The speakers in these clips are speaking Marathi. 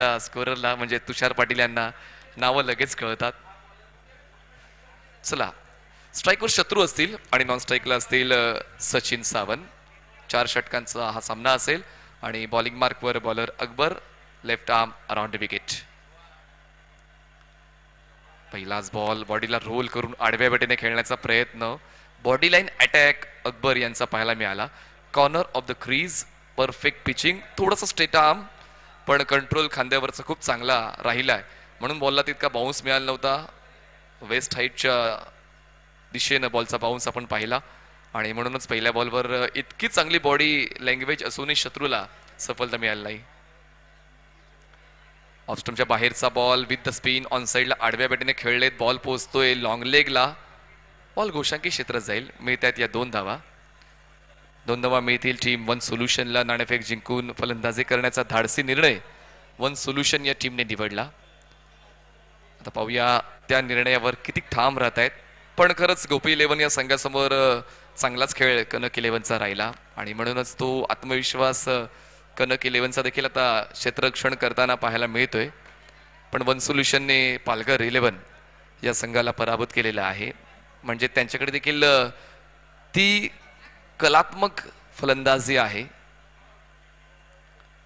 स्कोररला म्हणजे तुषार पाटील यांना नावं लगेच कळतात. चला, स्ट्राईकवर शत्रू असतील आणि नॉन स्ट्राईकला असतील सचिन सावंत. 4 षटकांचा हा सामना असेल आणि बॉलिंग मार्कवर bowler Akbar, left arm around wicket. पहिलाच बॉल बॉडीला रोल करून आडव्या बेटीने खेळण्याचा प्रयत्न, बॉडी लाईन अटॅक अकबर यांचा पाहायला मिळाला. Corner of the crease, perfect pitching, थोडंसं स्ट्रेट आर्म पण कंट्रोल खांद्यावरचा खूप चांगला राहिला आहे म्हणून बॉलला तितका बाउन्स मिळाला नव्हता. वेस्ट हाईटच्या दिशेनं बॉलचा बाउन्स आपण पाहिला आणि म्हणूनच पहिल्या बॉलवर इतकी चांगली बॉडी लँग्वेज असूनही शत्रूला सफलता मिळाली नाही. ऑफस्टमच्या बाहेरचा ball with the spin on साईडला आडव्या बॅटीने खेळलेत. बॉल पोहोचतोय लॉंग लेगला. बॉल गोशांकी क्षेत्रात जाईल. मिळतात या 2 धावा. 2 धावा मिळतील टीम वन सोल्युशनला. नाणेफेक जिंकून फलंदाजी करण्याचा धाडसी निर्णय वन सोल्युशन या टीमने निवडला. आता पाहूया त्या निर्णयावर किती ठाम राहत आहेत. पण खरंच गोपी 11 या संघासमोर चांगलाच खेळ कनक 11चा राहिला आणि म्हणूनच तो आत्मविश्वास कनक 11चा देखील आता क्षेत्ररक्षण करताना पाहायला मिळतोय. पण वन सोल्युशनने पालघर 11 या संघाला पराभूत केलेला आहे. म्हणजे त्यांच्याकडे देखील ती कलात्मक फलंदाजी आहे.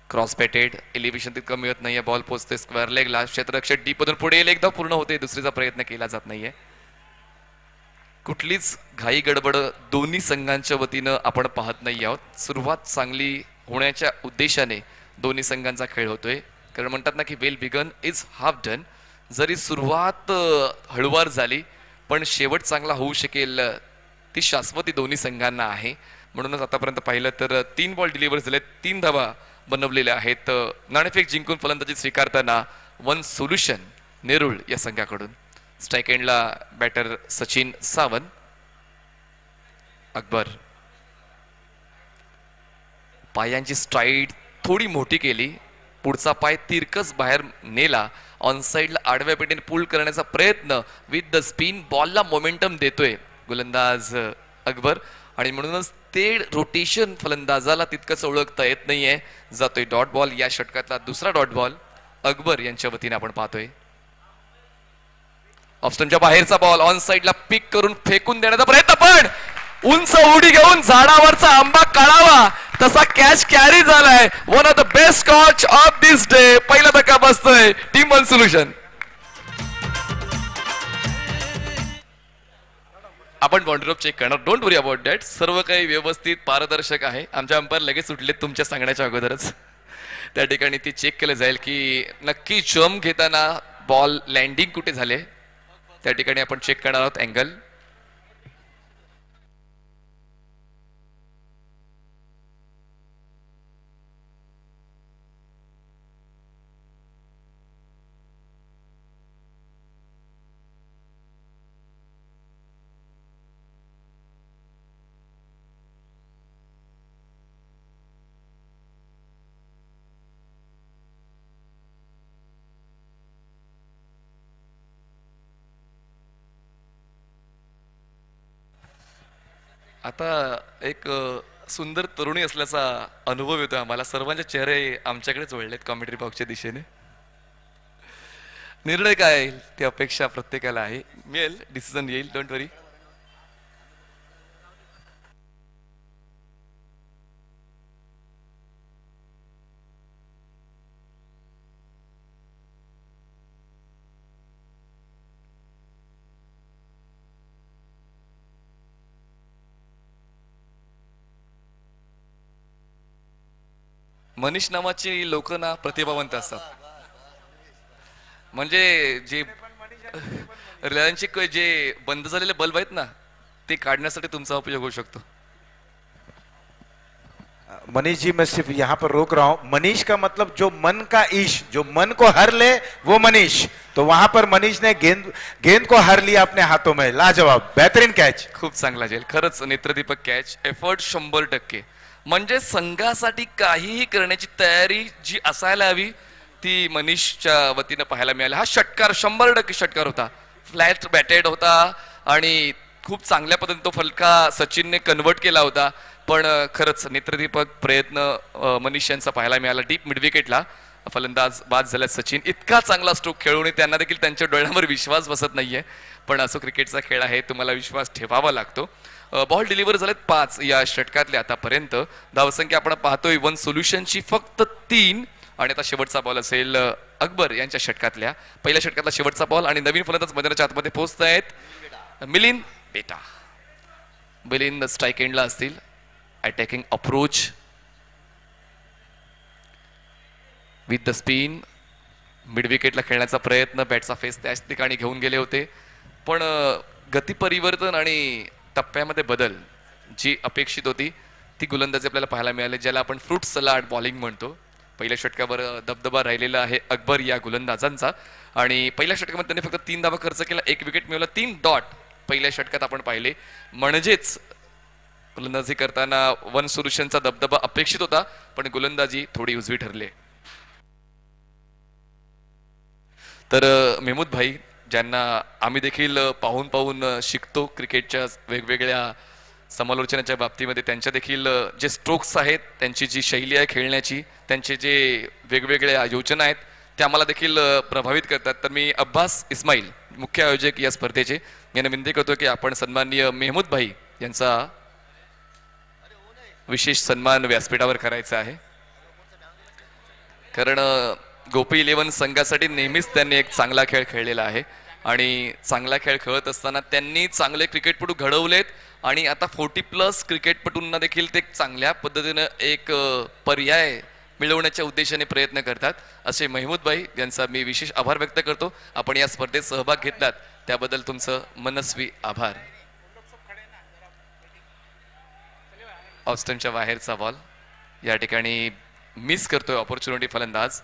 क्रॉस बॅटेड, एलिव्हेशन तितकं मिळत नाहीये. बॉल पोचते स्क्वेअर लेगला. क्षेत्ररक्षक डीप मधून पुढे येईल, एकदा पूर्ण होते, दुसरीचा प्रयत्न केला जात नाहीये. कुठलीच घाई गडबड दोन्ही संघांच्या वतीनं आपण पाहत नाही आहोत. सुरुवात चांगली होण्याच्या उद्देशाने दोन्ही संघांचा खेळ होतोय. कारण म्हणतात ना की well begun is half done. जरी सुरुवात हळूवार झाली पण शेवट चांगला होऊ शकेल ती शाश्वती दोन्ही संघांना आहे. म्हणूनच आतापर्यंत पाहिलं तर 3 बॉल डिलिव्हर झाले, 3 धावा बनवलेल्या आहेत. नाणेफेक जिंकून फलंदाजी स्वीकारताना वन सोल्युशन नेरुळ या संघाकडून. स्ट्राईक एंडला बॅटर सचिन सावंत. अकबर पायांची स्ट्राईड थोडी मोठी केली, पुढचा पाय तिरकस बाहेर नेला. ऑन साईडला आडव्या पेटीने पुल करण्याचा प्रयत्न विथ द स्पिन. बॉलला मोमेंटम देतोय गोलंदाज अकबर आणि म्हणूनच ते रोटेशन फलंदाजाला तितकंच ओळखता येत नाहीये. जातोय डॉट बॉल. या षटकातला दुसरा डॉट बॉल अकबर यांच्या वतीने आपण पाहतोय. ऑफस्टमच्या बाहेरचा बॉल ऑन साईडला पिक करून फेकून देण्याचा प्रयत्न, पण उंच उडी घेऊन झाडावरचा आंबा काढावा तसा कॅच कॅरी झालाय. One of the best catch of this day. पहिला धक्का बसतोय टीम वन सोल्युशन. आपण बाउंड्री ड्रॉप चेक करणार, डोंट वरी अबाउट दॅट. सर्व काही व्यवस्थित पारदर्शक आहे. आमच्या अंपायर लगेच सुटलेत तुमच्या सांगण्याच्या अगोदरच. त्या ठिकाणी ती चेक केलं जाईल की नक्की जम्प घेताना बॉल लँडिंग कुठे झाले. त्या ठिकाणी आपण चेक करणार आहोत अँगल. आता एक सुंदर तरुणी असल्याचा अनुभव येतो आम्हाला. सर्वांचे चेहरे आमच्याकडेच वळलेत कॉमेंट्री बॉक्सच्या दिशेने. निर्णय काय येईल ती अपेक्षा प्रत्येकाला आहे. मिळेल, डिसिजन येईल, डोंट वरी. मनीष नावाची लोक ना प्रतिभावंत असतात. म्हणजे जे रिलायन्सचे जे बंद झालेले बल्ब आहेत ना ते काढण्यासाठी तुमचा उपयोग होऊ शकतो. मनीष जी, मैं सिर्फ यहाँ पर रोक रहा हूँ. मनीष का मतलब जो मन का ईश, जो मन को हर ले वो मनीष. तो वहां पर मनीष ने गेंद को हर लिया अपने हाथों में. लाजवाब, बेहतरीन कैच. खूप चांगला जेल. खरंच नेत्रदीपक कॅच. एफर्ट 100%. म्हणजे संघासाठी काहीही करण्याची तयारी जी असायला हवी ती मनीषच्या वतीनं पाहायला मिळाली. हा षटकार 100% षटकार होता. फ्लॅट बॅटेड होता आणि खूप चांगल्या पद्धतीने तो फलका सचिनने कन्वर्ट केला होता. पण खरंच नेत्रदीपक प्रयत्न मनीष यांचा पाहायला मिळाला डीप मिड विकेटला. फलंदाज बाद झाल्यात सचिन. इतका चांगला स्ट्रोक खेळून त्यांना देखील त्यांच्या डोळ्यांवर विश्वास बसत नाहीये, पण असो क्रिकेटचा खेळ आहे, तुम्हाला विश्वास ठेवावा लागतो. बॉल डिलिव्हर झालेत 5 या षटकातले आतापर्यंत. धावसंख्या आपण पाहतोय वन सोल्युशनची फक्त 3. आणि आता शेवटचा बॉल असेल अकबर यांच्या षटकातल्या. पहिल्या षटकातला शेवटचा बॉल आणि नवीन फलंदाज मैदानाच्या आतमध्ये पोहोचत आहेत. मिलिंद बेटा. मिलिंद स्ट्राईक एंडला असतील. Attacking approach with the spin. Mid विकेटला खेळण्याचा प्रयत्न, बॅटचा फेस त्याच ठिकाणी घेऊन गेले होते, पण गती परिवर्तन आणि टप्प्यामध्ये बदल जी अपेक्षित होती ती गोलंदाजी आपल्याला पाहायला मिळाली, ज्याला आपण फ्रूट सलाड बॉलिंग म्हणतो. पहिल्या षटकावर दबदबा राहिलेला आहे अकबर या गोलंदाजांचा. आणि पहिल्या षटकामध्ये त्यांनी फक्त 3 धावा खर्च केला, 1 विकेट मिळवला, 3 डॉट पहिल्या षटकात आपण पाहिले. म्हणजेच गोलंदाजी करताना वन सोल्युशनचा दबदबा अपेक्षित होता, पण गोलंदाजी थोडी उजवी ठरली. तर मेहमूद भाई, ज्यांना आम्ही देखील पाहून पाहून शिकतो क्रिकेटच्या वेगवेगळ्या समालोचनाच्या बाबतीमध्ये, त्यांच्या देखील जे स्ट्रोक्स आहेत, त्यांची जी शैली आहे खेळण्याची, त्यांचे जे वेगवेगळ्या योजना आहेत, त्या आम्हाला देखील प्रभावित करतात. तर मी अब्बास इस्माईल, मुख्य आयोजक या स्पर्धेचे, यांना विनंती करतो की आपण सन्माननीय मेहमूद भाई यांचा विशेष सन्मान व्यासपीठावर करायचा आहे. कारण गोपी 11 संघासाठी नेहमीच त्यांनी एक चांगला खेळ खेळलेला आहे आणि चांगला खेळ खेळत असताना त्यांनी चांगले क्रिकेटपटू घडवलेत आणि आता 40+ क्रिकेटपटूंना देखील ते चांगल्या पद्धतीनं एक पर्याय मिळवण्याच्या उद्देशाने प्रयत्न करतात. असे मेहमूद भाई यांचा मी विशेष आभार व्यक्त करतो. आपण या स्पर्धेत सहभाग घेतलात त्याबद्दल तुमचं मनस्वी आभार. ऑस्टनच्या बाहेरचा बॉल या ठिकाणी मिस करतोय ऑपॉर्च्युनिटी फलंदाज.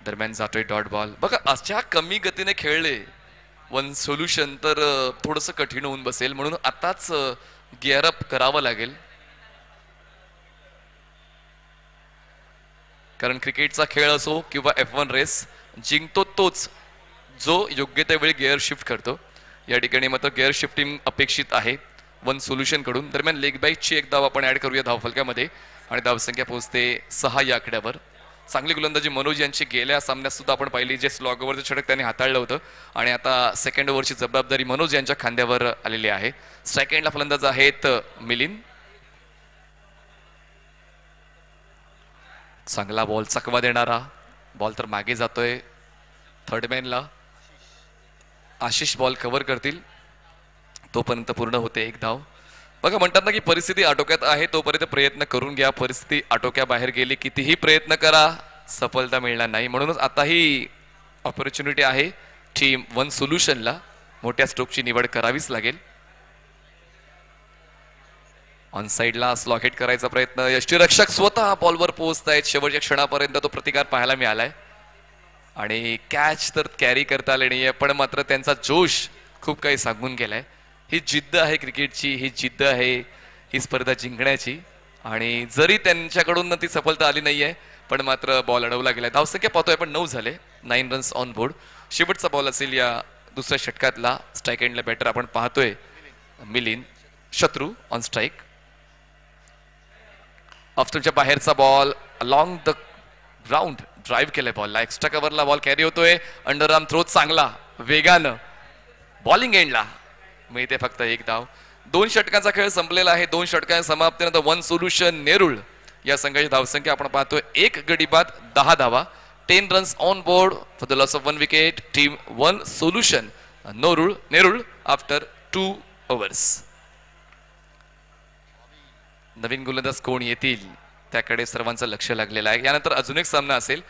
दरम्यान जातोय डॉट बॉल. बघा, अशा कमी गतीने खेळले वन सोल्युशन तर थोडंसं कठीण होऊन बसेल, म्हणून आताच गिअर अप करावं लागेल. कारण क्रिकेटचा खेळ असो किंवा F1 रेस, जिंकतो तोच जो योग्य त्या वेळी गिअर शिफ्ट करतो. या ठिकाणी मात्र गिअर शिफ्टिंग अपेक्षित आहे वन सोल्युशन कडून. दरम्यान लेग बाईकची एक धाव आपण ऍड करूया धावफलक्यामध्ये आणि धावसंख्या पोहोचते 6 या आकड्यावर. चांगली गोलंदाजी मनोज यांची गेल्या सामन्यात सुद्धा आपण पाहिली, जे स्लॉग ओव्हरचं षटक त्यांनी हाताळलं होतं आणि आता सेकंड ओव्हरची जबाबदारी मनोज यांच्या खांद्यावर आलेली आहे. स्ट्राईक एंडला फलंदाज आहेत मिलिंद. चांगला बॉल, चकवा देणारा बॉल तर मागे जातोय थर्डमॅनला. आशिष बॉल कव्हर करतील तोपर्यंत पूर्ण होते 1 धाव. बघा, म्हणतात ना की परिस्थिती आटोक्यात आहे तोपर्यंत प्रयत्न करून घ्या. परिस्थिती आटोक्याबाहेर गेली, कितीही प्रयत्न करा, सफलता मिळणार नाही. म्हणूनच आता ही ऑपॉर्च्युनिटी आहे टीम वन सोल्युशनला. मोठ्या स्ट्रोकची निवड करावीच लागेल. ऑन साइडला स्लॉक हिट करायचा प्रयत्न. यष्टीरक्षक स्वतः बॉलवर पोहोचत आहेत. शेवटच्या क्षणापर्यंत तो प्रतिकार पाहायला मिळालाय आणि कॅच तर कॅरी करता आले नाहीये, पण मात्र त्यांचा जोश खूप काही सांगून गेलाय. ही जिद्द आहे क्रिकेटची, ही जिद्द आहे ही स्पर्धा जिंकण्याची. आणि जरी त्यांच्याकडून ती सफलता आली नाहीये, पण मात्र बॉल अडवला गेलाय. धावसंख्या पाहतोय आपण 9 झाले, 9 रन्स ऑन बोर्ड. शेवटचा बॉल असेल या दुसऱ्या षटकातला. स्ट्राईक एंडला बॅटर आपण पाहतोय मिलिंद. शत्रू ऑन स्ट्राईक. ऑफस्टमच्या बाहेरचा ball along the ground drive केलाय बॉलला. एक्स्ट्रा कव्हरला बॉल कॅरी होतोय. अंडर आर्म थ्रो चांगला वेगानं बॉलिंग एंडला मिळते फक्त 1 धाव. 2 षटकांचा खेळ संपलेला आहे. 2 षटकांच्या समाप्तीनंतर वन सोल्युशन नेरुळ या संघाची धावसंख्या आपण पाहतोय 1 गडी बाद 10 धावा. 10 runs on board for the loss of 1 wicket. Team one solution Nerul after 2 overs. नवीन गोलंदाज कोण येतील त्याकडे सर्वांचं लक्ष लागलेलं आहे. यानंतर अजून एक सामना असेल,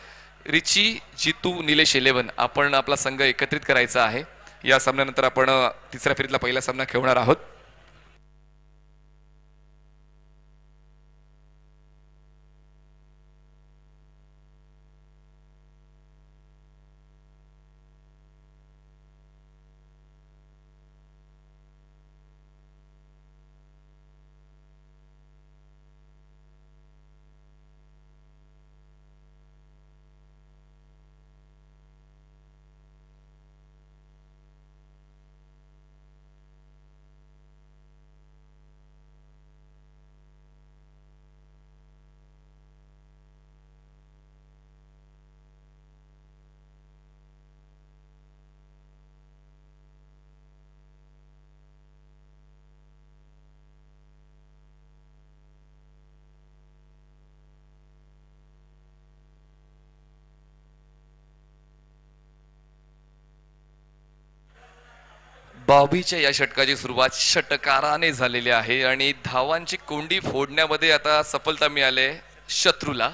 रिची जितू निलेश 11. आपण आपला संघ एकत्रित करायचा आहे. या सामन्यानंतर आपण तिसऱ्या फेरीतला पहिला सामना खेळणार आहोत. बॉबीच्या या षटकाची सुरुवात षटकाराने झालेली आहे आणि धावांची कोंडी फोडण्यामध्ये आता सफलता मिळाली शत्रूला.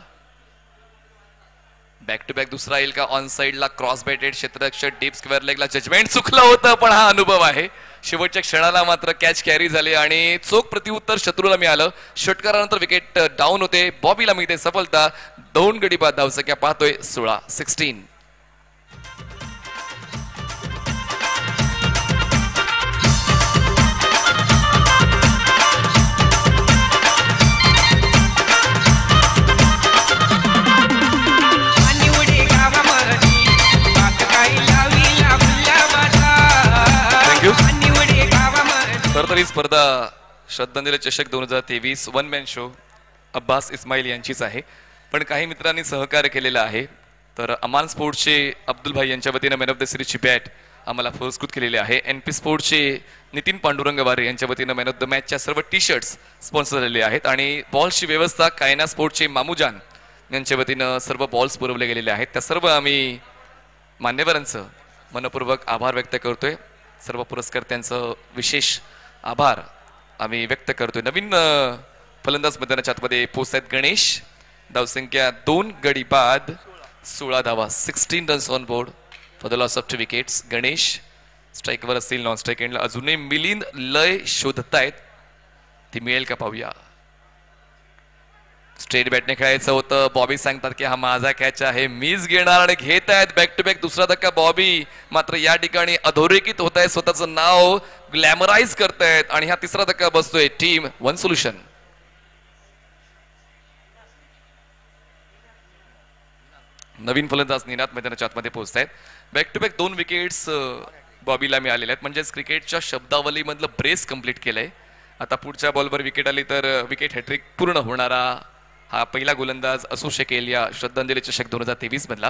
बॅक टू बॅक दुसरा येईल का ऑन साइडला क्रॉस बॅटेड क्षेत्ररक्षक डीप स्क्वेअर लेगला जजमेंट चुकलं होतं, पण हा अनुभव आहे. शेवटच्या क्षणाला मात्र कॅच कॅरी झाले आणि चोख प्रत्युत्तर शत्रूला मिळालं. षटकारानंतर विकेट डाऊन होते. बॉबीला मिळते सफलता. 2 गडी बाद धावसंख्या पाहतोय 16. तर ही स्पर्धा श्रद्धांजली चषक 2023 one man show Abbas Ismail यांचीच आहे, पण काही मित्रांनी सहकार्य केलेलं आहे. तर अमान स्पोर्ट्सचे अब्दुल भाई यांच्या वतीनं मॅन ऑफ द सिरीजची बॅट आम्हाला पुरस्कृत केलेली आहे. NP स्पोर्ट्सचे नितीन पांडुरंग वारे यांच्या वतीनं मॅन ऑफ द मॅचच्या सर्व टी शर्ट्स स्पॉन्सर झालेले आहेत आणि बॉल्सची व्यवस्था कायना स्पोर्ट्सचे मामूजान यांच्या वतीनं सर्व बॉल्स पुरवले गेलेले आहेत. त्या सर्व आम्ही मान्यवरांचं मनपूर्वक आभार व्यक्त करतोय. सर्व पुरस्कर्त्यांचं विशेष आभार आम्ही व्यक्त करतोय. नवीन फलंदाज मैदानाच्या आतमध्ये पोहोचत आहेत गणेश. धावसंख्या 2 गडी बाद 16 धावा 16 runs on board for the loss of 2 wickets. Ganesh स्ट्राईकवर असतील. नॉन स्ट्राईक एंडला अजूनही मिलिंद लय शोधतायत, ती मिळेल का पाहूया. स्ट्रेट बॅटने खेळायचं होतं. बॉबी सांगतात की हा माझा कॅच आहे, मीच घेणार आणि घेत आहेत बॅक टू बॅक दुसरा धक्का. बॉबी मात्र या ठिकाणी अधोरेखित होत आहे, स्वतःचं नाव ग्लॅमराइज करतायत आणि हा तिसरा धक्का बसतोय टीम वन सोल्युशन. नवीन फलंदाज निनाद मैदानाच्या आतमध्ये पोहोचतायत. बॅक टू बॅक 2 विकेट्स बॉबीला मिळालेल्या आहेत, म्हणजेच क्रिकेटच्या शब्दावलीमधलं ब्रेस कंप्लीट केलंय. आता पुढच्या बॉलवर विकेट आली तर विकेट हॅट्रिक पूर्ण होणारा हा पहिला गोलंदाज असू शकेल या श्रद्धांजली चषक 2023 मधला.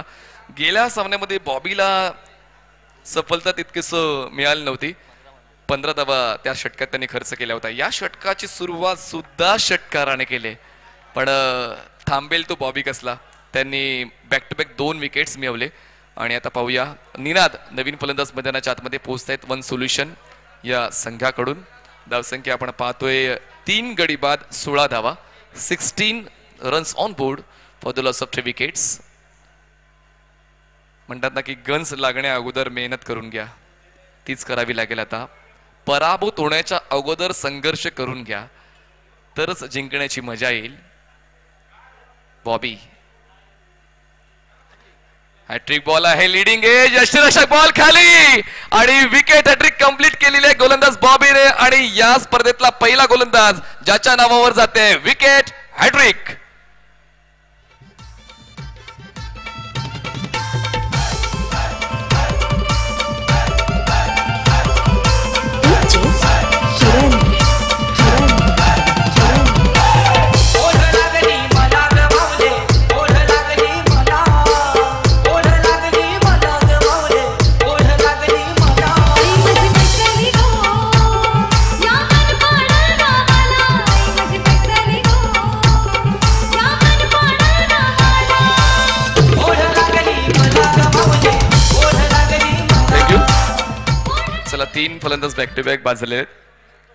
गेल्या सामन्यामध्ये बॉबीला सफलता तितकीच मिळाली नव्हती. 15 धावा त्या षटकात त्यांनी खर्च केला होता. या षटकाची सुरुवात सुद्धा षटकाराने केली, पण थांबेल तो बॉबी कसला. त्यांनी बॅक टू बॅक 2 विकेट्स मिळवले आणि आता पाहूया निनाद नवीन फलंदाज मैदानाच्या आतमध्ये पोहोचतायत वन सोल्युशन या संघाकडून. धावसंख्या आपण पाहतोय 3 गडी बाद 16 धावा 16 runs on board for the loss of 3 wickets. म्हणतात ना की गन्स लागण्या अगोदर मेहनत करून घ्या, तीच करावी लागेल. आता पराभूत होण्याच्या अगोदर संघर्ष करून घ्या, तरच जिंकण्याची मजा येईल. बॉबी हॅट्रिक बॉल आहे, लिडिंग एज यष्टिरक्षक बॉल खाली आणि विकेट हॅट्रिक कंप्लीट केलेली आहे गोलंदाज बॉबीने आणि या स्पर्धेतला पहिला गोलंदाज ज्याच्या नावावर जाते विकेट हॅट्रिक. चला 3 फलंदाज बॅक टू बॅक बाद झाले.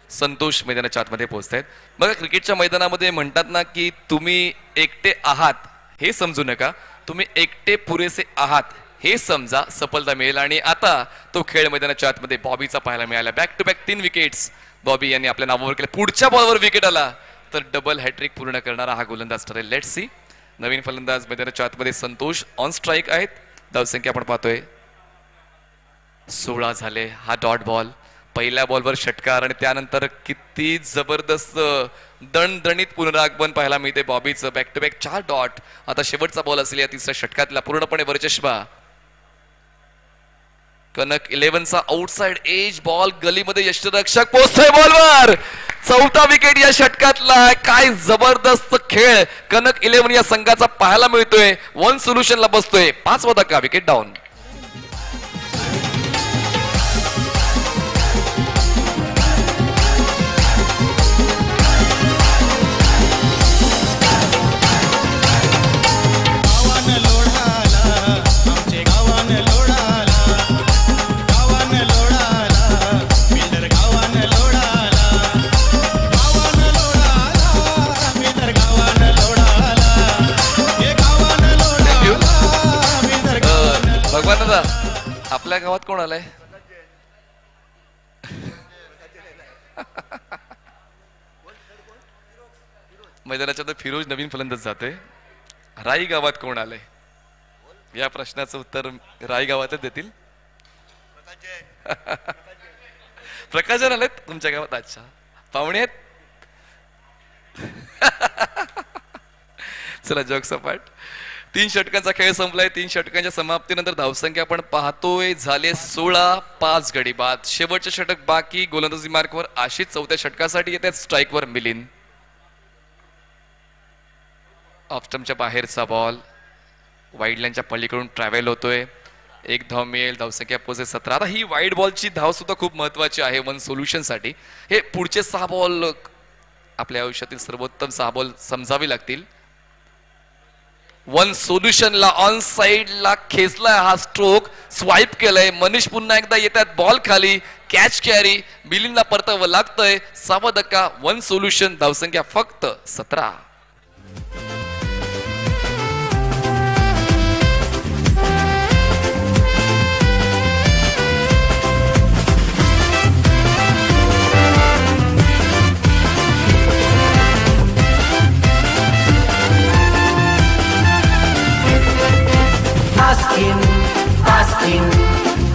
संतोष मैदानाच्या आतमध्ये पोहोचतायत. बघा क्रिकेटच्या मैदानामध्ये म्हणतात ना की तुम्ही एकटे आहात हे समजू नका, तुम्ही एकटे पुरेसे आहात हे समजा, सफलता मिळेल. आणि आता तो खेळ मैदानाच्या आतमध्ये बॉबीचा पाहायला मिळाला. Back to back 3 wickets Bobby यांनी आपल्या नावावर केले. पुढच्या बॉलवर विकेट आला तर डबल हॅट्रिक पूर्ण करणारा हा गोलंदाज ठरेल. Let's see. नवीन फलंदाज मैदानाच्या आतमध्ये संतोष ऑन स्ट्राईक आहेत. धावसंख्या आपण पाहतोय 16 झाले. हा डॉट बॉल पहिल्या बॉलवर षटकार आणि त्यानंतर किती जबरदस्त दणदणीत पुनरागमन पाहायला मिळते बॉबीचं. Back to back 4 dot. आता शेवटचा बॉल असेल या तिसऱ्या षटकातला, पूर्णपणे वरचष्मा. कनक 11चा आउटसाइड एज बॉल गलीमध्ये यष्टिरक्षक पोहोचतोय बॉलवर. 4था विकेट या षटकातला. काय जबरदस्त खेळ कनक 11 या संघाचा पाहायला मिळतोय. वन सोल्युशनला बसतोय. 5वा धक्का, विकेट डाऊन. भगवान दादा आपल्या गावात कोण आलाय? मैदानाच्या आत फिरोज नवीन फलंदाज जातोय. राई गावात कोण आलंय? या प्रश्नाचं उत्तर राई गावातच देतील. प्रकाशन आलेत तुमच्या गावात? अच्छा, पाहुणे आहेत. चला जग सपाट. 3 षटकांचा खेळ संपलाय. 3 षटकांच्या समाप्तीनंतर धावसंख्या आपण पाहतोय झाले 16. 5 गडी बाद. शेवटचे षटक बाकी. गोलंदाजी मार्कवर आशिष चौथ्या षटकासाठी येतात. स्ट्राईकवर मिलिंद. ऑफस्टमच्या बाहेरचा बॉल वाईड लाईनच्या पलीकडून ट्रॅव्हल होतोय. एक धाव मिळेल. धावसंख्या पोहोचेल 17. आता ही वाईड बॉलची धाव सुद्धा खूप महत्वाची आहे वन सोल्युशन साठी. हे पुढचे 6 बॉल आपल्या आयुष्यातील सर्वोत्तम 6 बॉल समजावे लागतील. वन सोल्युशनला ऑन साइडला खेचलाय हा स्ट्रोक. स्वाईप केलंय. मनीष पुन्हा एकदा येतात बॉल खाली. कॅच कॅरी मिलिंदला परतावं लागतंय. 6वा धक्का वन सोल्युशन. धावसंख्या फक्त 17.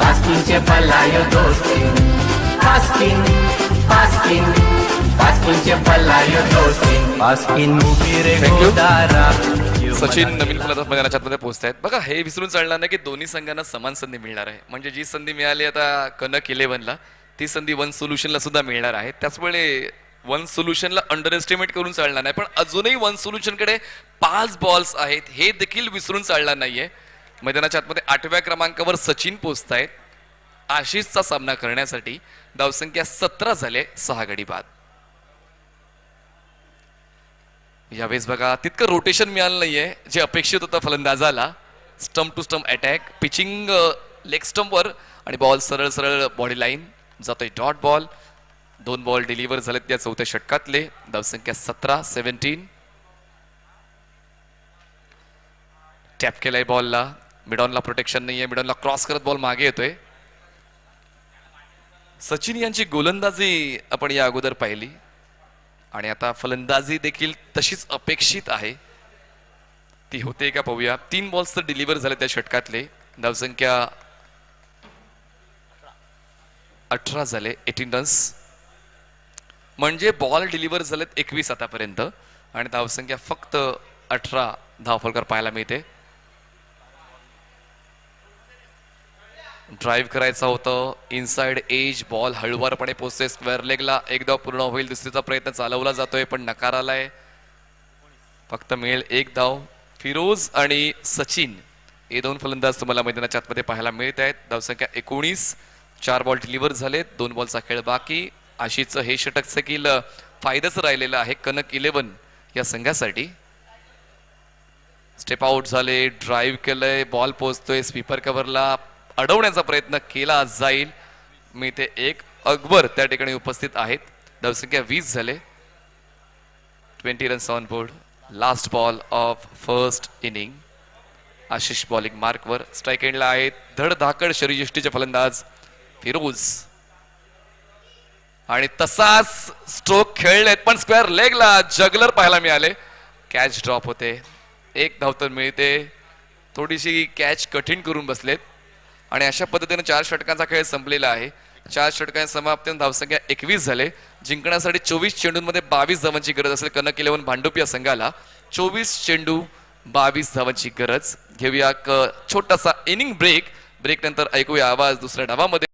Paskin palayo dostin. Paskin palayo dostin. Paskin mubire godara. Sachin नवीन फलंदाज मैदानाच्या आतमध्ये पोहोचतायत. बघा हे विसरून चालणार नाही की दोन्ही संघांना समान संधी मिळणार आहे. म्हणजे जी संधी मिळाली आता कनक 11ला ती संधी वन सोल्युशनला सुद्धा मिळणार आहे. त्याचमुळे वन सोल्युशनला अंडर एस्टिमेट करून चालणार नाही. पण अजूनही वन सोल्युशनकडे 5 बॉल्स आहेत हे देखील विसरून चालणार नाहीये. मैदानाच्या आतमध्ये 8व्या क्रमांकावर सचिन पोहोचतायत आशिषचा सामना करण्यासाठी. धावसंख्या 17 झाले. 6 गडी बाद. यावेळेस बघा तितकं रोटेशन मिळालं नाहीये जे अपेक्षित होतं फलंदाजाला. Stump to stump attack. Pitching leg स्टंपवर आणि बॉल सरळ सरळ बॉडी लाईन जातोय. Dot ball. 2 बॉल डिलिव्हर झालेत या चौथ्या षटकातले. धावसंख्या 17. टॅप केलाय बॉलला. मिडॉनला प्रोटेक्शन नाहीये. मिडॉनला क्रॉस करत बॉल मागे येतोय. सचिन यांची गोलंदाजी आपण या अगोदर पाहिली आणि आता फलंदाजी देखील तशीच अपेक्षित आहे. ती होते का पाहूया. 3 बॉल्स तर डिलिव्हर झाले त्या षटकातले. धावसंख्या 18 झाले. 18 रन्स म्हणजे बॉल डिलिव्हर झालेत 21 आतापर्यंत आणि धावसंख्या फक्त 18 धावफलकर पाहायला मिळते. ड्राईव्ह करायचा होतं. इनसाइड एज बॉल हळुवारपणे पोहोचते स्क्वेअर लेगला. एक धाव पूर्ण होईल. दुसरीचा प्रयत्न चालवला जातोय पण नकार आलाय. फक्त मिळेल 1 धाव. फिरोज आणि सचिन हे 2 फलंदाज तुम्हाला मैदानाच्या आतमध्ये पाहायला मिळत आहेत. धावसंख्या 19. 4 बॉल डिलिव्हर झालेत. 2 बॉलचा खेळ बाकी. आशिषचं हे षटक देखील फायद्याचं राहिलेलं आहे कनक 11 या संघासाठी. स्टेप आउट झाले. ड्राईव्ह केलंय. बॉल पोहोचतोय स्वीपर कव्हरला. अडवण्याचा प्रयत्न केला जाईल. मी ते एक अकबर त्या ठिकाणी उपस्थित आहेत. धावसंख्या 20 झाले. 20 runs on board. Last ball of first inning. Ashish bowling मार्कवर. स्ट्राईक एंडला आहेत धडधाकड शरीरयष्टीचे फलंदाज फिरोज आणि तसाच स्ट्रोक खेळलेत पण स्क्वेअर लेगला जगलर पाहायला मिळाले. कॅच ड्रॉप होते. 1 धाव तर मिळते. थोडीशी कॅच कठीण करून बसलेत आणि अशा पद्धतीने 4 षटकांचा खेळ संपलेला आहे. 4 षटकांच्या समाप्तीने धावसंख्या 21 झाले. जिंकण्यासाठी 24 चेंडूंमध्ये 22 धावांची गरज असेल कनक 11 भांडुप या संघाला. 24 चेंडू 22 धावांची गरज. घेऊया छोटासा इनिंग ब्रेक. नंतर ऐकूया आवाज दुसऱ्या डावामध्ये.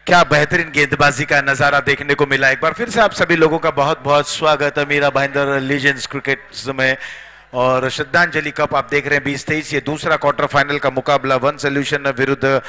क्या बेहतरीन गेंदबाजी का नजारा देखने को मिला। एक बार फिर से आप सभी लोगों का बहुत बहुत स्वागत है मीरा भाईंदर लीजेंड्स क्रिकेट में। और श्रद्धांजलि कप आप देख रहे हैं 2023, ये दूसरा क्वार्टर फाइनल का मुकाबला वन सॉल्यूशन विरुद्ध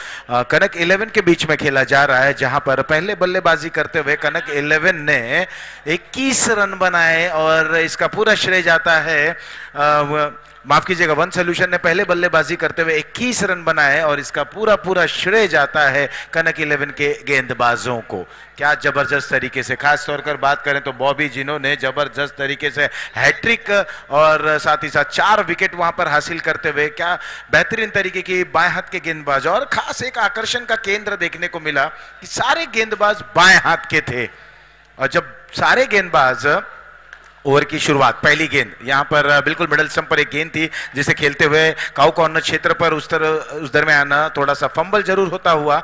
कनक 11 के बीच में खेला जा रहा है, जहां पर पहले बल्लेबाजी करते हुए कनक 11 ने 21 रन बनाए और इसका पूरा श्रेय जाता है माफ कीजिएगा, वन सॉल्यूशन ने पहले बल्लेबाजी करते हुए 21 रन बनाए और इसका पूरा पूरा श्रेय जाता है कनक 11 के गेंदबाजों को। क्या जबरदस्त तरीके से, खास तौर पर बात करें तो बॉबी जिन्होंने जबरदस्त तरीके से हैट्रिक और साथ ही साथ 4 विकेट वहां पर हासिल करते हुए, क्या बेहतरीन तरीके की बाएं हाथ के गेंदबाज। और खास एक आकर्षण का केंद्र देखने को मिला कि सारे गेंदबाज बाएं हाथ के थे। और जब सारे गेंदबाज ओवर की शुरुआत, पहली गेंद यहां पर बिल्कुल मिडल स्टंप पर एक गेंद थी जिसे खेलते हुए काउ कॉर्नर क्षेत्र पर उस दरमियान थोड़ा सा फंबल जरूर होता हुआ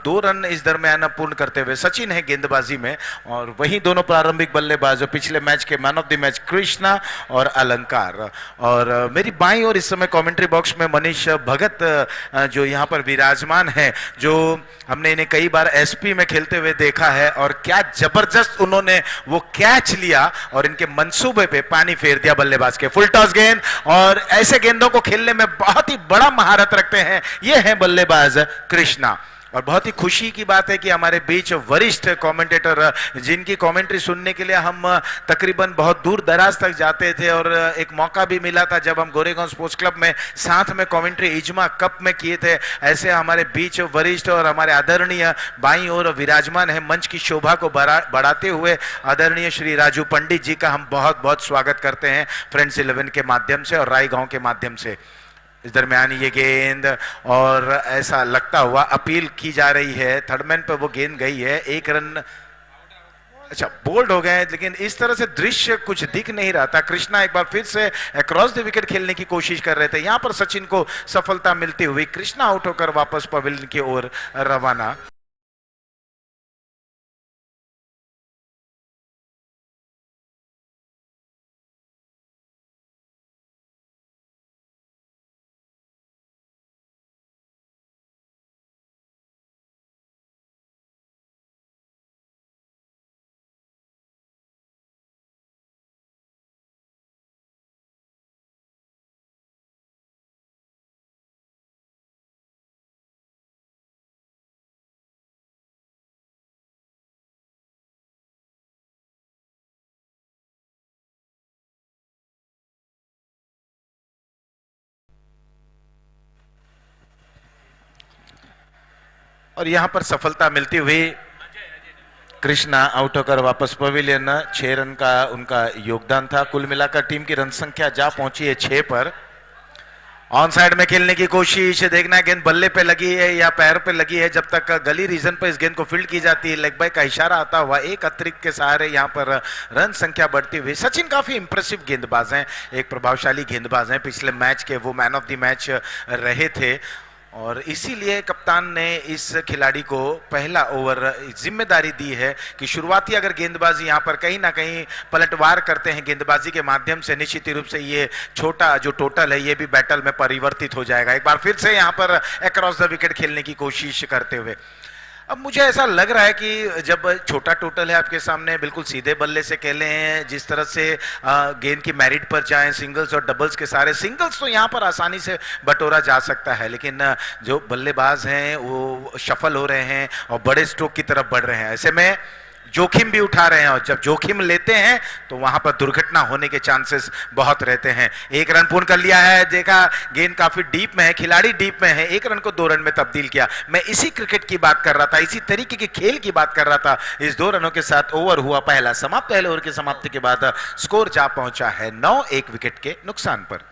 2 रन इस दरमियान पूर्ण करते हुए सचिन है गेंदबाजी में। और वहीं दोनों प्रारंभिक बल्लेबाज पिछले match K man of the match Krishna और अलंकार। और मेरी बाईं ओर इस समय कमेंट्री बॉक्स में मनीष भगत जो यहाँ पर विराजमान है, जो हमने इन्हें कई बार एसपी में खेलते हुए देखा है और क्या जबरदस्त उन्होंने वो कैच लिया और इनके मंसूबे पे पानी फेर दिया बल्लेबाज के। फुल टॉस गेंद, और ऐसे गेंदों को खेलने में बहुत ही बड़ा महारत रखते हैं ये है बल्लेबाज कृष्णा। और बहुत ही खुशी की बात है कि हमारे बीच वरिष्ठ कमेंटेटर, जिनकी कमेंट्री सुनने के लिए हम तकरीबन बहुत दूर दराज तक जाते थे और एक मौका भी मिला था जब हम गोरेगांव स्पोर्ट्स क्लब में साथ में कमेंट्री इजमा कप में किए थे। ऐसे हमारे बीच वरिष्ठ और हमारे आदरणीय बाईं ओर विराजमान है, मंच की शोभा को बढ़ाते हुए आदरणीय श्री राजू पंडित जी का हम बहुत बहुत स्वागत करते हैं फ्रेंड्स 11 के माध्यम से और राय गांव के माध्यम से। इस दरमियान ये गेंद, और ऐसा लगता हुआ अपील की जा रही है, थर्ड मैन पर वो गेंद गई है, 1 रन अच्छा बोल्ड हो गए, लेकिन इस तरह से दृश्य कुछ दिख नहीं रहा था। कृष्णा एक बार फिर से अक्रॉस द विकेट खेलने की कोशिश कर रहे थे, यहां पर सचिन को सफलता मिलती हुई कृष्णा आउट होकर वापस पवेलियन की ओर रवाना। और यहां पर सफलता मिलती हुई कृष्णा आउट होकर वापस पवेलियन। 6 रन का उनका योगदान था। कुल मिलाकर टीम की रन संख्या जा पहुंची है 6 पर। ऑन साइड में खेलने की कोशिश, देखना है गेंद बल्ले पे लगी है या पैर पे लगी है। जब तक गली रीजन पर इस गेंद को फील्ड की जाती है, लेग बाय का इशारा आता हुआ एक अतिरिक्त के सहारे यहां पर रन संख्या बढ़ती हुई। सचिन काफी इंप्रेसिव गेंदबाज हैं, एक प्रभावशाली गेंदबाज हैं, पिछले मैच के वो मैन ऑफ द मैच रहे थे और इसीलिए कप्तान ने इस खिलाड़ी को पहला ओवर जिम्मेदारी दी है कि शुरुआती अगर गेंदबाजी यहां पर कहीं ना कहीं पलटवार करते हैं गेंदबाजी के माध्यम से, निश्चित रूप से ये छोटा जो टोटल है ये भी बैटल में परिवर्तित हो जाएगा। एक बार फिर से यहां पर अक्रॉस द विकेट खेलने की कोशिश करते हुए अब मुझे ऐसा लग रहा है कि जब छोटा टोटल है आपके सामने, बिल्कुल सीधे बल्ले से खेले हैं, जिस तरह से गेंद की मैरिट पर जाएं, सिंगल्स और डबल्स के सारे, सिंगल्स तो यहाँ पर आसानी से बटोरा जा सकता है, लेकिन जो बल्लेबाज हैं वो शफल हो रहे हैं और बड़े स्ट्रोक की तरफ बढ़ रहे हैं। ऐसे में जोखिम भी उठा रहे हैं और जब जोखिम लेते हैं तो वहां पर दुर्घटना होने के चांसेस बहुत रहते हैं। 1 रन पूर्ण कर लिया है, देखा गेंद काफी डीप में है, खिलाड़ी डीप में है, 1 रन को 2 रन में तब्दील किया। मैं इसी क्रिकेट की बात कर रहा था, इसी तरीके के खेल की बात कर रहा था। इस 2 रनों के साथ ओवर हुआ पहला समाप्त। पहले ओवर की समाप्ति के बाद स्कोर जा पहुंचा है 9, 1 विकेट के नुकसान पर।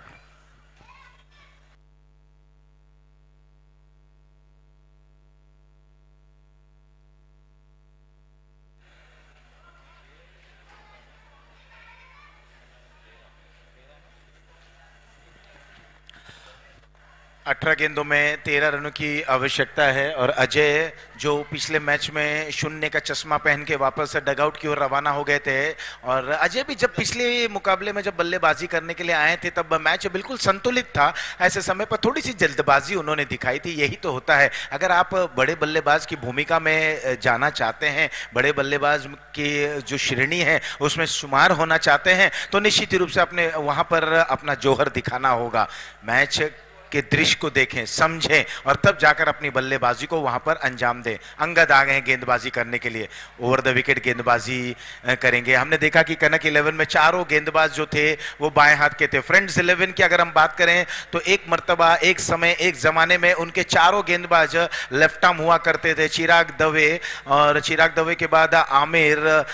18 गेंदों में 13 रनों की आवश्यकता है और अजय जो पिछले मैच में शून्य का चश्मा पहन के वापस डगआउट की ओर रवाना हो गए थे, और अजय भी जब पिछले मुकाबले में जब बल्लेबाजी करने के लिए आए थे तब मैच बिल्कुल संतुलित था। ऐसे समय पर थोड़ी सी जल्दबाजी उन्होंने दिखाई थी। यही तो होता है, अगर आप बड़े बल्लेबाज की भूमिका में जाना चाहते हैं, बड़े बल्लेबाज की जो श्रेणी है उसमें शुमार होना चाहते हैं, तो निश्चित रूप से अपने वहां पर अपना जौहर दिखाना होगा। मैच के दृश्य को देखें, समझें और तब जाकर अपनी बल्लेबाजी को वहां पर अंजाम दें। अंगद आ गए हैं गेंदबाजी करने के लिए, ओवर द विकेट गेंदबाजी करेंगे। हमने देखा कि कनक 11 में चारों गेंदबाज जो थे वो बाएं हाथ के थे। फ्रेंड्स 11 की अगर हम बात करें तो एक मर्तबा, एक समय, एक जमाने में उनके चारों गेंदबाज लेफ्ट आर्म हुआ करते थे। चिराग दवे, और चिराग दवे के बाद आमिर,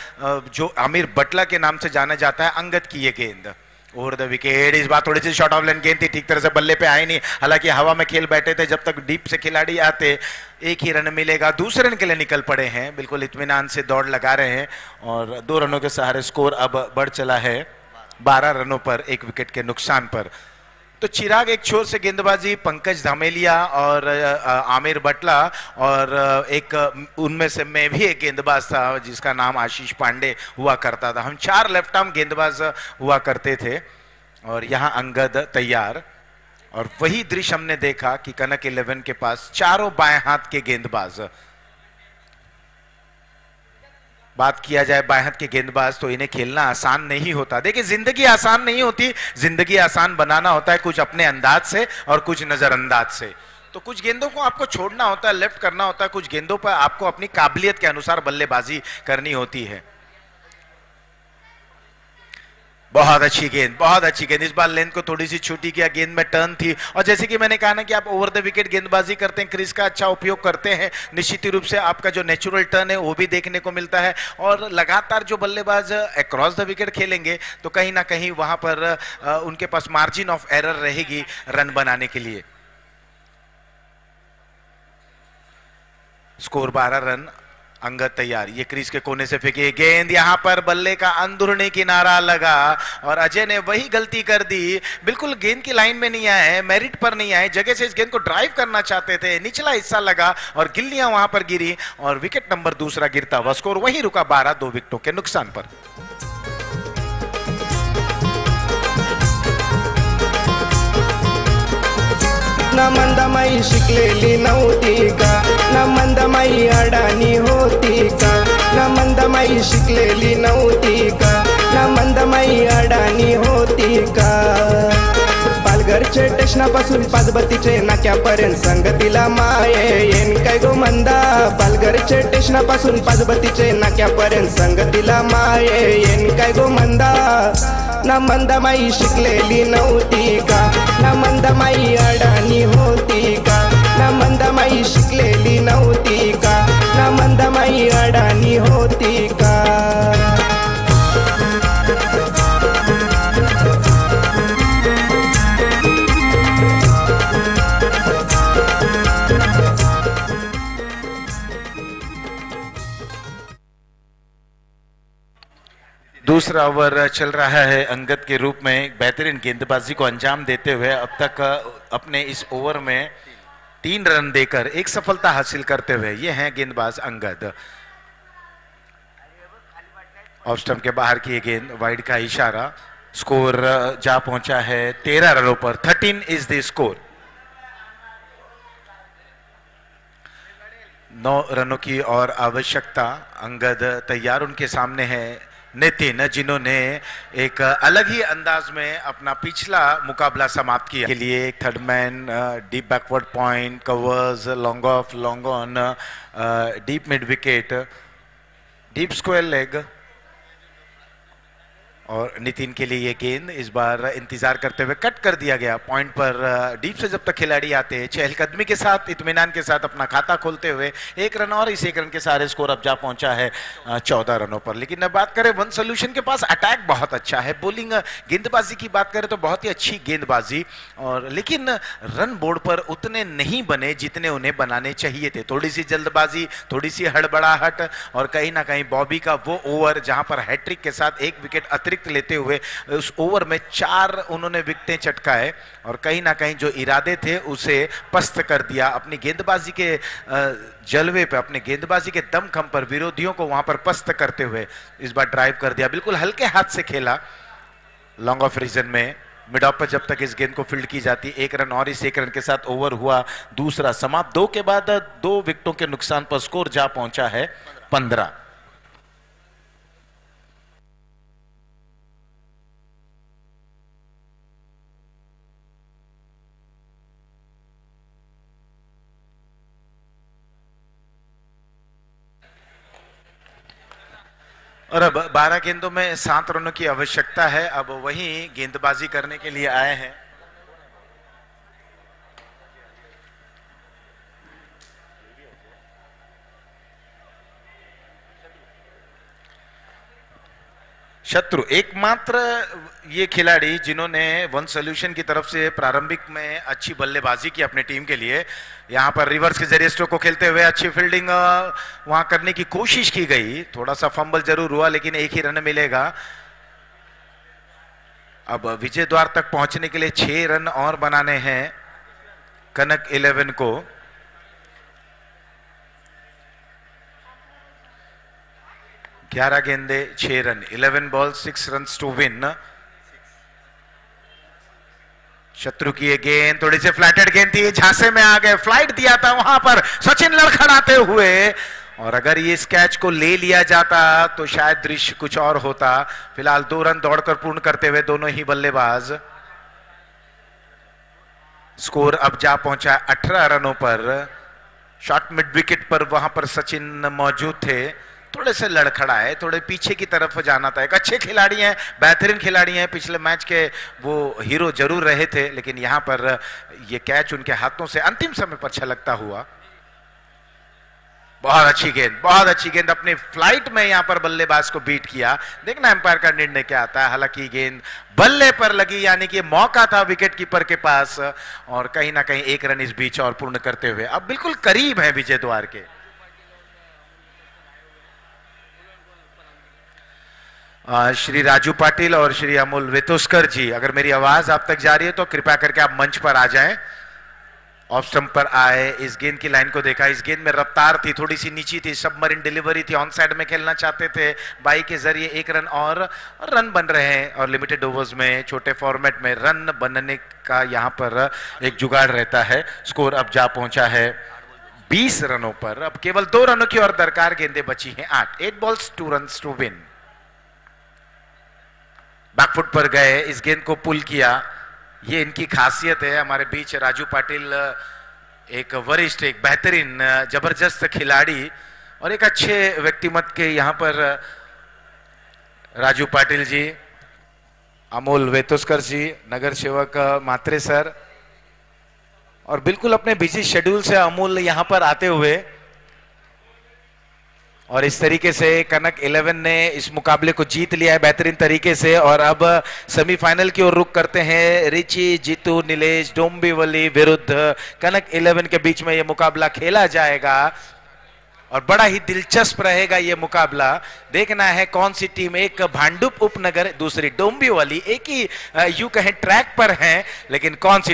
जो आमिर बटला के नाम से जाना जाता है, अंगद की ये गेंद ओवर द विकेट। इस बार थोड़ी सी शॉर्ट ऑफ लाइन गेंद थी, ठीक तरह से बल्ले पे आई नहीं, हालांकि हवा में खेल बैठे थे। जब तक डीप से खिलाड़ी आते एक ही रन मिलेगा, दूसरे रन के लिए निकल पड़े हैं, बिल्कुल इत्मीनान से दौड़ लगा रहे हैं और 2 रनों के सहारे स्कोर अब बढ़ चला है 12 रनों पर, 1 विकेट के नुकसान पर। तो चिराग एक छोर से गेंदबाजी, पंकज धामेलिया और आमिर बटला, और एक उनमें से मैं भी एक गेंदबाज था जिसका नाम आशीष पांडे हुआ करता था। हम 4 लेफ्ट आर्म गेंदबाज हुआ करते थे और यहाँ अंगद तैयार। और वही दृश्य हमने देखा कि कनक 11 के पास चारों बाएं हाथ के गेंदबाज। बात किया जाए बाएं हाथ के गेंदबाज तो इन्हें खेलना आसान नहीं होता। देखिए, जिंदगी आसान नहीं होती, जिंदगी आसान बनाना होता है कुछ अपने अंदाज से और कुछ नजरअंदाज से। तो कुछ गेंदों को आपको छोड़ना होता है, लेफ्ट करना होता है, कुछ गेंदों पर आपको अपनी काबिलियत के अनुसार बल्लेबाजी करनी होती है। बहुत अच्छी गेंद, बहुत अच्छी गेंद। इस बार लेंथ को थोड़ी सी छोटी किया, गेंद में टर्न थी, और जैसे कि मैंने कहा ना कि आप ओवर द विकेट गेंदबाजी करते हैं, क्रीज का अच्छा उपयोग करते हैं, निश्चित रूप से आपका जो नेचुरल टर्न है वो भी देखने को मिलता है। और लगातार जो बल्लेबाज अक्रॉस द विकेट खेलेंगे तो कहीं ना कहीं वहां पर उनके पास मार्जिन ऑफ एरर रहेगी रन बनाने के लिए। Score 12 run. अंगद तैयार, ये क्रीज के कोने से फेंकी गेंद, यहां पर बल्ले का अंदरूनी किनारा लगा और अजय ने वही गलती कर दी। बिल्कुल गेंद की लाइन में नहीं आए, मेरिट पर नहीं आए, जगह से इस गेंद को ड्राइव करना चाहते थे, निचला हिस्सा लगा और गिल्लियां वहां पर गिरी और विकेट नंबर दूसरा गिरता हुआ स्कोर वहीं रुका 12, 2 विकेटों के नुकसान पर। न मंदमाई शिकलेली नव्हती का, न मंदमाई अडाणी होती का, न मंदमाई शिकलेली नव्हती का, न मंदमाई अडाणी होती का। पालघरचे स्टेशनापासून पाचबत्तीचे नाक्यापर्यंत संगतीला माये येन काय गो मंदा। पालघरचे स्टेशनापासून पाचबत्तीचे नाक्यापर्यंत संगतीला माये येन काय गो मंदा। न मंदमाई शिकलेली नव्हती का, न मंदमाई अडाणी होती का, न मंदमाई शिकलेली नव्हती का, न मंदमाई अडाणी होती का। दूसरा ओवर चल रहा है अंगद के रूप में। एक बेहतरीन गेंदबाजी को अंजाम देते हुए अब तक अपने इस ओवर में 3 रन देकर एक सफलता हासिल करते हुए ये हैं गेंदबाज अंगद। ऑफ स्टंप के बाहर की गेंद, वाइड का इशारा। स्कोर जा पहुंचा है 13 रनों पर, 13 इज द स्कोर। 9 रनों की और आवश्यकता। अंगद तैयार, उनके सामने है नितिन, जिन्होंने एक अलग ही अंदाज में अपना पिछला मुकाबला समाप्त किया। के लिए एक third man, deep backward point, covers, long off, long on, deep mid wicket, deep square leg. और नितिन के लिए ये गेंद इस बार इंतजार करते हुए कट कर दिया गया पॉइंट पर। डीप से जब तक खिलाड़ी आते हैं, चहलकदमी के साथ, इत्मीनान के साथ अपना खाता खोलते हुए 1 रन, और इस 1 रन के सारे स्कोर अब जा पहुंचा है 14 रनों पर। लेकिन अब बात करें वन सॉल्यूशन के पास अटैक बहुत अच्छा है, बॉलिंग गेंदबाजी की बात करें तो बहुत ही अच्छी गेंदबाजी, और लेकिन रन बोर्ड पर उतने नहीं बने जितने उन्हें बनाने चाहिए थे। थोड़ी सी जल्दबाजी, थोड़ी सी हड़बड़ाहट, और कहीं ना कहीं बॉबी का वो ओवर जहां पर हैट्रिक के साथ 1 विकेट अतिरिक्त अतिरिक्त लेते हुए उस ओवर में 4 उन्होंने विकेटें चटकाए और कहीं ना कहीं जो इरादे थे उसे पस्त कर दिया। अपनी गेंदबाजी के जलवे पे, अपने गेंदबाजी के दमखम पर विरोधियों को वहां पर पस्त करते हुए इस बार ड्राइव कर दिया। बिल्कुल हल्के हाथ से खेला। लॉन्ग ऑफ रीजन में मिड ऑफ पर जब तक इस गेंद को फील्ड की जाती, 1 रन और इस 1 रन के साथ ओवर हुआ दूसरा समाप्त। 2 के बाद 2 विकेटों के नुकसान पर स्कोर जा पहुंचा है 15। और अब 12 गेंदों में 7 रनों की आवश्यकता है। अब वही गेंदबाजी करने के लिए आए हैं। शत्रु एकमात्र ये खिलाड़ी जिन्होंने वन सॉल्यूशन की तरफ से प्रारंभिक में अच्छी बल्लेबाजी की अपने टीम के लिए। यहां पर रिवर्स के जरिए स्ट्रोक को खेलते हुए अच्छी फील्डिंग वहां करने की कोशिश की गई। थोड़ा सा फंबल जरूर हुआ लेकिन 1 ही रन मिलेगा। अब विजय द्वार तक पहुंचने के लिए 6 रन और बनाने हैं कनक 11 को। ग्यारह गेंदे 6 run, 11 ball 6 run to win. शत्रु की ये गेंद थोड़ी सी फ्लैटेड गेंद थी, झांसे में आ गए, फ्लाइट दिया था वहां पर सचिन लड़खड़ाते हुए। और अगर ये इस कैच को ले लिया जाता तो शायद दृश्य कुछ और होता। फिलहाल 2 रन दौड़कर पूर्ण करते हुए दोनों ही बल्लेबाज। स्कोर अब जा पहुंचा 18 रनों पर। शॉर्ट मिड विकेट पर वहां पर सचिन मौजूद थे। थोड़े से लड़खड़ा है, थोड़े पीछे की तरफ जाना था। एक अच्छे खिलाड़ी हैं, बेहतरीन खिलाड़ी हैं, पिछले मैच के वो हीरो जरूर रहे थे, लेकिन यहां पर ये कैच उनके हाथों से अंतिम समय पर छलकता हुआ। बहुत अच्छी गेंद, बहुत अच्छी गेंद, अपनी फ्लाइट में यहां पर बल्लेबाज को बीट किया। देखना एम्पायर का निर्णय क्या आता है। हालांकि गेंद बल्ले पर लगी, यानी कि मौका था विकेट कीपर के पास और कहीं ना कहीं 1 रन इस बीच और पूर्ण करते हुए अब बिल्कुल करीब है विजय द्वार के। श्री राजू पाटिल और श्री अमोल वेतोस्कर जी, अगर मेरी आवाज आप तक जा रही है तो कृपया करके आप मंच पर आ जाएं। ऑफ स्टंप पर आए, इस गेंद की लाइन को देखा। इस गेंद में रफ्तार थी, थोड़ी सी नीची थी, सबमरीन डिलीवरी थी, ऑन साइड में खेलना चाहते थे। बाई के जरिए 1 रन और रन बन रहे हैं और लिमिटेड ओवर्स में, छोटे फॉर्मेट में रन बनने का यहां पर एक जुगाड़ रहता है। स्कोर अब जा पहुंचा है 20 रनों पर। अब केवल 2 रनों की और दरकार गेंदें बची हैं 8 balls 2 runs to win. Back foot पर गए, इस गेंद को पुल किया, ये इनकी खासियत है। हमारे बीच राजू पाटिल एक वरिष्ठ, एक बेहतरीन, जबरदस्त खिलाड़ी और एक अच्छे व्यक्तिमत के यहां पर राजू पाटिल जी, अमोल वेतोस्कर जी, नगर सेवक मात्रे सर और बिल्कुल अपने बिजी शेड्यूल से अमोल यहां पर आते हुए। और इस तरीके से कनक 11 ने इस मुकाबले को जीत लिया है बेहतरीन तरीके से। और अब सेमीफाइनल की ओर रुख करते हैं। रिची, जीतू, नीलेश, डोंबिवली विरुद्ध कनक 11 के बीच में यह मुकाबला खेला जाएगा और बड़ा ही दिलचस्प रहेगा यह मुकाबला। देखना है कौन सी टीम, एक भांडुप उपनगर, दूसरी डोंबिवली, एक ही यूं कहें ट्रैक पर हैं, लेकिन कौन सी